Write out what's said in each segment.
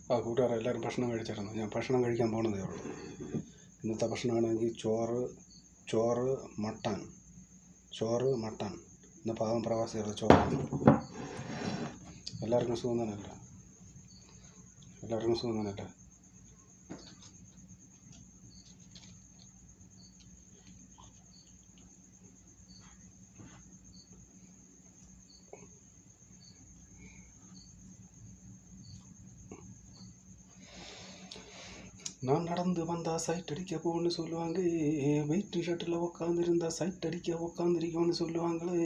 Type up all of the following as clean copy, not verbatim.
കൂട്ടുകാരെ എല്ലാവരും ഭക്ഷണം കഴിച്ചിരുന്നു. ഞാൻ ഭക്ഷണം കഴിക്കാൻ പോകണതേ ഉള്ളൂ. ഇന്നത്തെ ഭക്ഷണമാണെങ്കിൽ ചോറ് മട്ടൻ. ഇന്ന് പാവം പ്രവാസികളുടെ ചോറാണ്. എല്ലാവർക്കും സുഖം തന്നെയല്ലേ? நான் நடந்து வந்தா சைட் அடிக்க போன்னு சொல்லுவாங்க. வெயிட் ஷர்ட்டில் உக்காந்துருந்தா சைட் அடிக்க உக்காந்துருக்கோன்னு சொல்லுவாங்களே.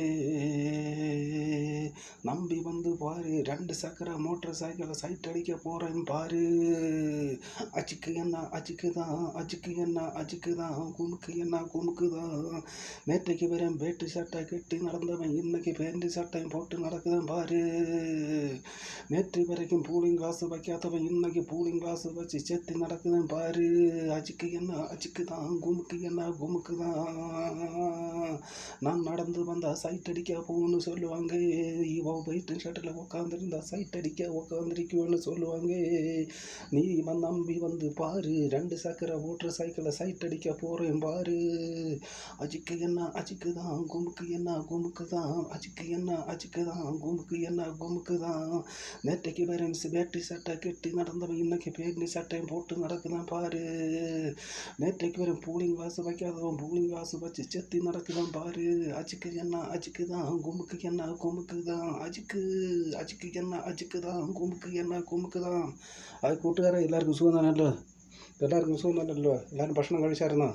நம்பி வந்து பாரு, 2 சக்கர மோட்டர் சைக்கிளில் சைட் அடிக்க போகிறேன் பாரு. அச்சுக்கு என்ன அச்சுக்குதான், குமுக்குதான். நேற்றைக்கு வரேன் பேட்டு சட்டை கட்டி நடந்தவன், இன்னைக்கு பேண்ட் சட்டையும் போட்டு நடக்குதான் பாரு. நேற்று வரைக்கும் பூலிங் கிளாஸ் வைக்காதவன், இன்னைக்கு பூலிங் கிளாஸ் வச்சு செத்து நடக்குதான் பாரு. அச்சுக்கு என்ன அச்சுக்குதான், குமுக்குதான். நான் நடந்து வந்தா சைட் அடிக்க போகணும்னு சொல்லுவாங்க. இவ வெயிட் ஷர்ட்டில் உட்காந்துருந்தா சைட் அடிக்க உட்காந்துருக்குன்னு சொல்லுவாங்க. நீ நம்பி வந்து பாரு, 2 சக்கர மோட்டர் சைக்கிளில் சைட் அடிக்க போகிறேன் பாரு. அச்சுக்கு என்ன அச்சுக்குதான், குமுக்குதான். அச்சுக்கு என்ன அச்சுக்குதான், குமுக்குதான். நேற்றைக்கு பேரண்ட்ஸ் பேட்டி சட்டை கட்டி நடந்தவன், இன்னைக்கு பேட்டி சட்டையும் போட்டு நடக்குதான் பாரு. நேற்றைக்கு வரும் பூலிங் கிளாஸ் வைக்காதவன், பூலிங் கிளாஸ் வச்சு செத்தி நடக்குதான் பாரு. அச்சுக்கு என்ன அச்சுக்குதான், குமுக்குதான். அச்சுக்கு என்ன அச்சுக்குதான், குமுக்குதான். அது கூட்டுக்கார எல்லாருக்கும் சுகம் தானே? எல்லாருக்கும் சுகம் தானே? எல்லாரும் ഭക്ഷണം കഴിച്ചായിരുന്നോ?